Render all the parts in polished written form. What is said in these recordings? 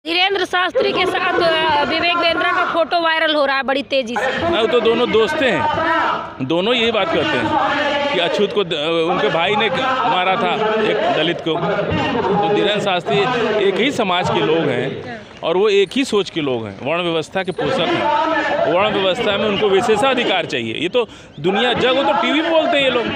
धीरेन्द्र शास्त्री के साथ विवेक बिंद्रा का फोटो वायरल हो रहा है बड़ी तेजी से। अब तो दोनों दोस्त हैं, दोनों यही बात करते हैं कि अछूत को उनके भाई ने मारा था एक दलित को। तो धीरेन्द्र शास्त्री एक ही समाज के लोग हैं और वो एक ही सोच के लोग हैं, वर्ण व्यवस्था के पोषक हैं। वर्ण व्यवस्था में उनको विशेषाधिकार चाहिए। ये तो दुनिया जग वो तो टीवी पे बोलते हैं ये लोग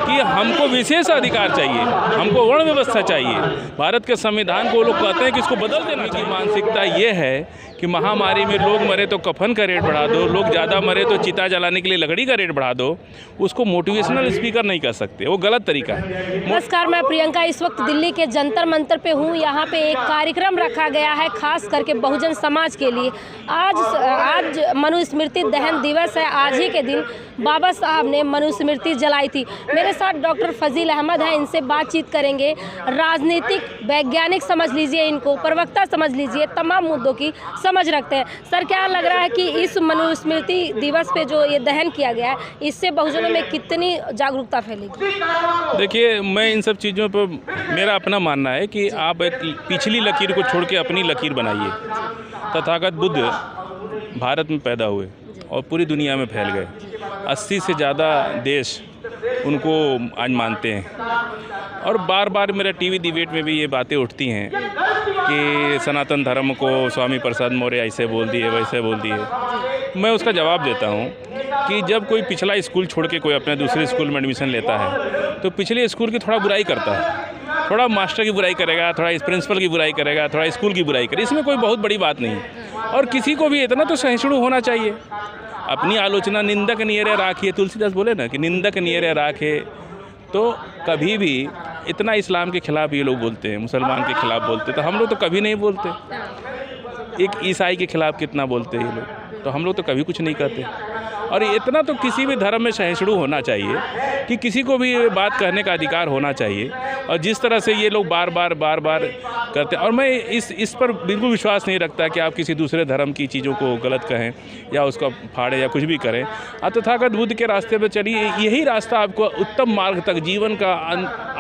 कि हमको विशेषाधिकार चाहिए, हमको वर्ण व्यवस्था चाहिए। भारत के संविधान को वो लोग कहते हैं कि इसको बदल देना चाहिए। मानसिकता ये है कि महामारी में लोग मरे तो कफन का रेट बढ़ा दो, लोग ज़्यादा मरे तो चिता जलाने के लिए लकड़ी का रेट बढ़ा दो। उसको मोटिवेशनल स्पीकर नहीं कर सकते, वो गलत तरीका है। नमस्कार, मैं प्रियंका इस वक्त दिल्ली के जंतर मंतर पे हूँ। यहाँ पे एक कार्यक्रम रखा गया है खास करके बहुजन समाज के लिए। आज मनुस्मृति दहन दिवस है। आज ही के दिन बाबा साहब ने मनुस्मृति जलाई थी। मेरे साथ डॉक्टर फजील अहमद हैं, इनसे बातचीत करेंगे। राजनीतिक वैज्ञानिक समझ लीजिए, इनको प्रवक्ता समझ लीजिए, तमाम मुद्दों की समझ रखते हैं। सर, क्या लग रहा है कि इस मनुस्मृति दिवस पे जो ये दहन किया गया है, इससे बहुजनों में कितनी जागरूकता फैलेगी? देखिए, मैं इन सब चीज़ों पर मेरा अपना मानना है कि आप एक पिछली लकीर को छोड़ के अपनी लकीर बनाइए। तथागत बुद्ध भारत में पैदा हुए और पूरी दुनिया में फैल गए। 80 से ज़्यादा देश उनको आज मानते हैं और बार बार मेरा टीवी डिबेट में भी ये बातें उठती हैं कि सनातन धर्म को स्वामी प्रसाद मौर्य ऐसे बोल दिए, वैसे बोल दिए। मैं उसका जवाब देता हूँ कि जब कोई पिछला स्कूल छोड़ के कोई अपने दूसरे स्कूल में एडमिशन लेता है तो पिछले स्कूल की थोड़ा बुराई करता है, थोड़ा मास्टर की बुराई करेगा, थोड़ा प्रिंसिपल की बुराई करेगा, थोड़ा स्कूल की बुराई करेगा। इसमें कोई बहुत बड़ी बात नहीं है। और किसी को भी इतना तो सहिष्णु होना चाहिए। अपनी आलोचना निंदक नियरे राखिए, तुलसीदास बोले ना कि निंदक नियरे राखे। तो कभी भी इतना इस्लाम के खिलाफ ये लोग बोलते हैं, मुसलमान के खिलाफ बोलते हैं, तो हम लोग तो कभी नहीं बोलते। एक ईसाई के खिलाफ कितना बोलते हैं ये लोग, तो हम लोग तो कभी कुछ नहीं कहते। और इतना तो किसी भी धर्म में सहिष्णु होना चाहिए कि किसी को भी बात कहने का अधिकार होना चाहिए। और जिस तरह से ये लोग बार बार करते हैं, और मैं इस पर बिल्कुल विश्वास नहीं रखता कि आप किसी दूसरे धर्म की चीज़ों को गलत कहें या उसका फाड़े या कुछ भी करें। आप तथागत बुद्ध के रास्ते पर चलिए, यही रास्ता आपको उत्तम मार्ग तक, जीवन का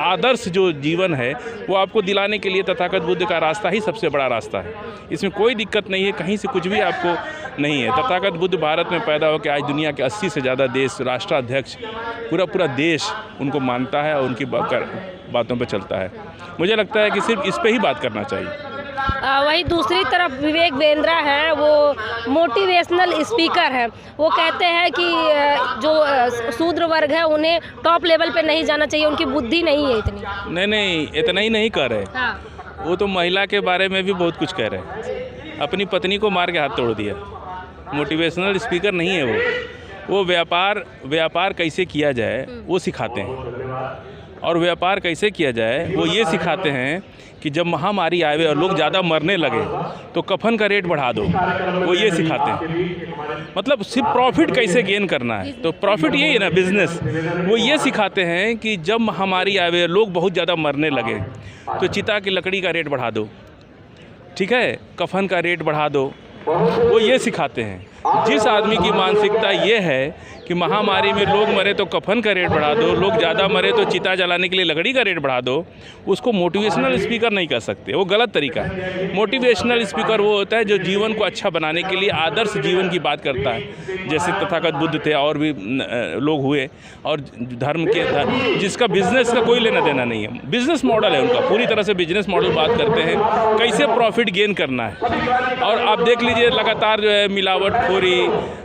आदर्श जो जीवन है वो आपको दिलाने के लिए तथागत बुद्ध का रास्ता ही सबसे बड़ा रास्ता है। इसमें कोई दिक्कत नहीं है, कहीं से कुछ भी आपको नहीं है। तथागत बुद्ध भारत में पैदा होकर आज दुनिया के 80 से ज़्यादा देश, राष्ट्राध्यक्ष, पूरा देश उनको मानता है और उनकी बातों पे चलता है। मुझे लगता है कि सिर्फ इस पे ही बात करना चाहिए। वही दूसरी तरफ विवेक बिंद्रा है, वो मोटिवेशनल स्पीकर है। वो कहते हैं कि जो शूद्र वर्ग है उन्हें टॉप लेवल पे नहीं जाना चाहिए, उनकी बुद्धि नहीं है इतनी। नहीं, इतना ही नहीं कह रहे। हाँ। वो तो महिला के बारे में भी बहुत कुछ कह रहे हैं। अपनी पत्नी को मार के हाथ तोड़ दिया। मोटिवेशनल स्पीकर नहीं है वो व्यापार कैसे किया जाए वो सिखाते हैं। और व्यापार कैसे किया जाए वो ये सिखाते हैं कि जब महामारी आए और लोग ज़्यादा मरने लगे तो कफन का रेट बढ़ा दो, वो ये सिखाते हैं। मतलब सिर्फ प्रॉफिट कैसे गेन करना है, तो प्रॉफिट यही है ना, बिजनेस। वो ये सिखाते हैं कि जब महामारी आए, लोग बहुत ज़्यादा मरने लगे तो चिता की लकड़ी का रेट बढ़ा दो, ठीक है, कफन का रेट बढ़ा दो। वो ये सिखाते हैं। जिस आदमी की मानसिकता ये है कि महामारी में लोग मरे तो कफन का रेट बढ़ा दो, लोग ज़्यादा मरे तो चिता जलाने के लिए लकड़ी का रेट बढ़ा दो, उसको मोटिवेशनल स्पीकर नहीं कर सकते, वो गलत तरीका है। मोटिवेशनल स्पीकर वो होता है जो जीवन को अच्छा बनाने के लिए आदर्श जीवन की बात करता है। जैसे तथागत बुद्ध थे और भी लोग हुए, और धर्म के जिसका बिजनेस का कोई लेना देना नहीं है, बिजनेस मॉडल है उनका, पूरी तरह से बिजनेस मॉडल बात करते हैं कैसे प्रॉफिट गेन करना है। और आप देख लीजिए लगातार जो है मिलावटखोरी,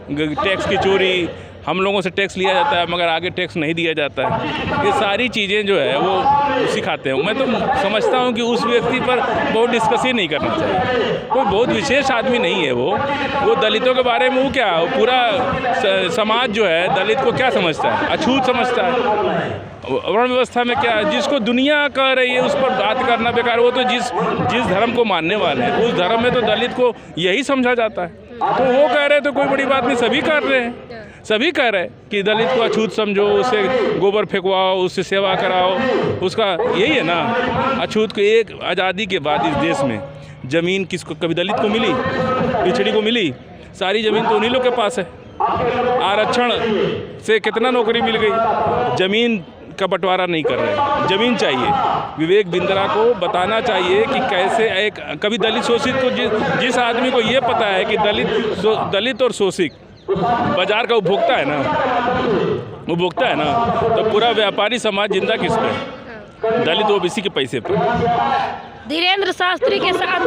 टैक्स की चोरी, हम लोगों से टैक्स लिया जाता है मगर आगे टैक्स नहीं दिया जाता है। ये सारी चीज़ें जो है वो सिखाते हैं। मैं तो समझता हूँ कि उस व्यक्ति पर बहुत डिस्कस ही नहीं करना चाहिए। कोई बहुत विशेष आदमी नहीं है वो दलितों के बारे में वो क्या, पूरा समाज जो है दलित को क्या समझता है, अछूत समझता है। वर्ण व्यवस्था में क्या, जिसको दुनिया कह रही है उस पर बात करना बेकार। वो तो जिस धर्म को मानने वाले हैं उस धर्म में तो दलित को यही समझा जाता है। तो वो कह रहे हैं तो कोई बड़ी बात नहीं, सभी कर रहे हैं, सभी कह रहे हैं कि दलित को अछूत समझो, उसे गोबर फेंकवाओ, उससे सेवा कराओ, उसका यही है ना। अछूत को एक आज़ादी के बाद इस देश में ज़मीन किसको, कभी दलित को मिली, पिछड़ी को मिली, सारी ज़मीन तो उन्हीं लोग के पास है। आरक्षण से कितना नौकरी मिल गई, ज़मीन का बंटवारा नहीं कर रहे, ज़मीन चाहिए। विवेक बिंद्रा को बताना चाहिए कि कैसे एक कभी दलित शोषित को जिस आदमी को ये पता है कि दलित और शोषित बाजार का उपभोक्ता है ना, तो पूरा व्यापारी समाज जिंदा किस पे? दलित ओबीसी के पैसे पर। धीरेन्द्र शास्त्री के साथ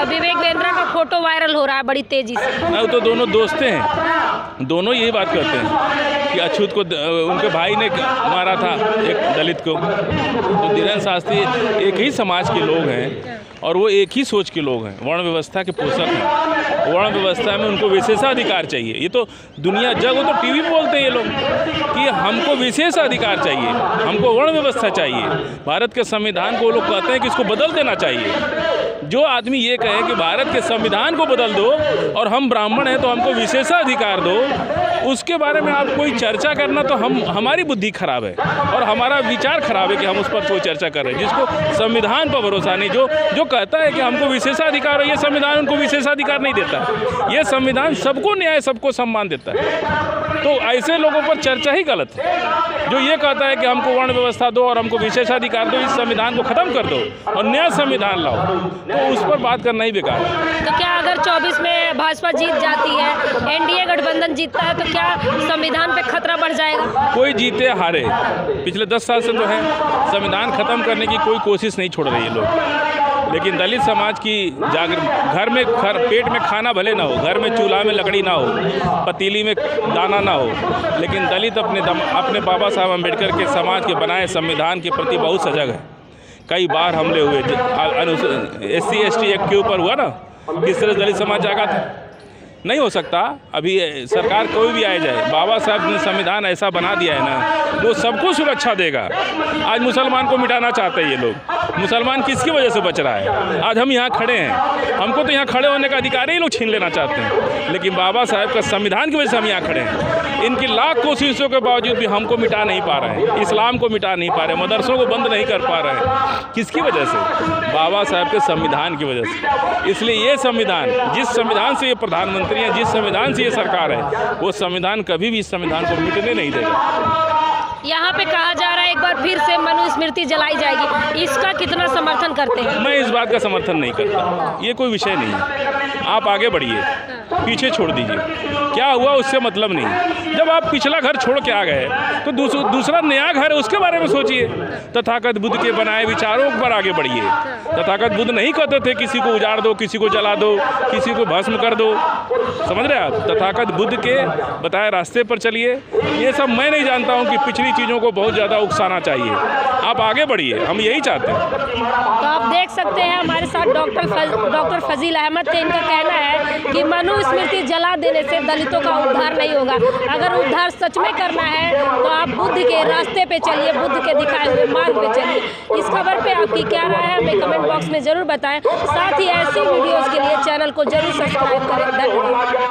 विवेक बिंद्रा का फोटो वायरल हो रहा है बड़ी तेजी से। नहीं, तो दोनों दोस्त हैं, दोनों यही बात करते हैं कि अछूत को उनके भाई ने मारा था एक दलित को। तो धीरेन्द्र शास्त्री एक ही समाज के लोग हैं और वो एक ही सोच के लोग हैं, वर्ण व्यवस्था के पोषक हैं। वर्ण व्यवस्था में उनको विशेषाधिकार चाहिए। ये तो दुनिया जग वो तो टीवी पे बोलते हैं ये लोग कि हमको विशेषाधिकार चाहिए, हमको वर्ण व्यवस्था चाहिए। भारत के संविधान को वो लोग कहते हैं कि इसको बदल देना चाहिए। जो आदमी ये कहे कि भारत के संविधान को बदल दो और हम ब्राह्मण हैं तो हमको विशेषाधिकार दो, उसके बारे में आप कोई चर्चा करना तो हमारी बुद्धि खराब है और हमारा विचार खराब है कि हम उस पर कोई चर्चा कर रहे हैं। जिसको संविधान पर भरोसा नहीं, जो कहता है कि हमको विशेषाधिकार है, ये संविधान उनको विशेषाधिकार नहीं देता। ये संविधान सबको न्याय, सबको सम्मान देता है। तो ऐसे लोगों पर चर्चा ही गलत है। जो ये कहता है कि हमको वर्ण व्यवस्था दो और हमको विशेषाधिकार दो, इस संविधान को ख़त्म कर दो और नया संविधान लाओ, तो उस पर बात करना ही बेकार है। तो क्या अगर 24 में भाजपा जीत जाती है, एनडीए गठबंधन जीतता है, तो क्या संविधान पे खतरा बढ़ जाएगा? कोई जीते हारे, पिछले 10 साल से जो है संविधान ख़त्म करने की कोई कोशिश नहीं छोड़ रही है लोग। लेकिन दलित समाज की घर में पेट में खाना भले ना हो, घर में चूल्हा में लकड़ी ना हो, पतीली में दाना ना हो, लेकिन दलित अपने बाबा साहब अम्बेडकर के समाज के बनाए संविधान के प्रति बहुत सजग है। कई बार हमले हुए, SC ST एक्ट के ऊपर हुआ ना, किस तरह दलित समाज जागा था। नहीं हो सकता। अभी सरकार कोई भी आ जाए, बाबा साहब ने संविधान ऐसा बना दिया है ना, वो सबको सुरक्षा देगा। आज मुसलमान को मिटाना चाहते हैं ये लोग। मुसलमान किसकी वजह से बच रहा है? आज हम यहाँ खड़े हैं, हमको तो यहाँ खड़े होने का अधिकार ही लोग छीन लेना चाहते हैं, लेकिन बाबा साहब का संविधान की वजह से हम यहाँ खड़े हैं। इनकी लाख कोशिशों के बावजूद भी हमको मिटा नहीं पा रहे हैं, इस्लाम को मिटा नहीं पा रहे, मदरसों को बंद नहीं कर पा रहे हैं। किसकी वजह से? बाबा साहब के संविधान की वजह से। इसलिए ये संविधान, जिस संविधान से ये प्रधानमंत्री हैं, जिस संविधान से ये सरकार है, वो संविधान कभी भी इस संविधान को मिटने नहीं देगा। यहाँ पे कहा जा रहा है एक बार फिर से मनुस्मृति जलाई जाएगी, इसका कितना समर्थन करते हैं? मैं इस बात का समर्थन नहीं करता। ये कोई विषय नहीं है, आप आगे बढ़िए, पीछे छोड़ दीजिए। क्या हुआ उससे मतलब नहीं। जब आप पिछला घर छोड़ के आ गए तो दूसरा नया घर है, उसके बारे में सोचिए। तथागत बुद्ध के बनाए विचारों पर आगे बढ़िए। तथागत बुद्ध नहीं कहते थे किसी को उजाड़ दो, किसी को जला दो, किसी को भस्म कर दो। समझ रहे आप? तथागत बुद्ध के बताए रास्ते पर चलिए। ये सब मैं नहीं जानता हूँ कि पिछली चीज़ों को बहुत ज़्यादा उकसाना चाहिए। आप आगे बढ़िए, हम यही चाहते हैं। तो आप देख सकते हैं हमारे साथ डॉक्टर फजील अहमद थे। इनका कहना है कि मनुस्मृति जला देने से दलितों का उद्धार नहीं होगा। अगर उद्धार सच में करना है तो आप बुद्ध के रास्ते पे चलिए, बुद्ध के दिखाए हुए मार्ग पे चलिए। इस खबर पे आपकी क्या राय है हमें कमेंट बॉक्स में ज़रूर बताएं। साथ ही ऐसी वीडियोज़ के लिए चैनल को जरूर सब्सक्राइब करें। धन्यवाद।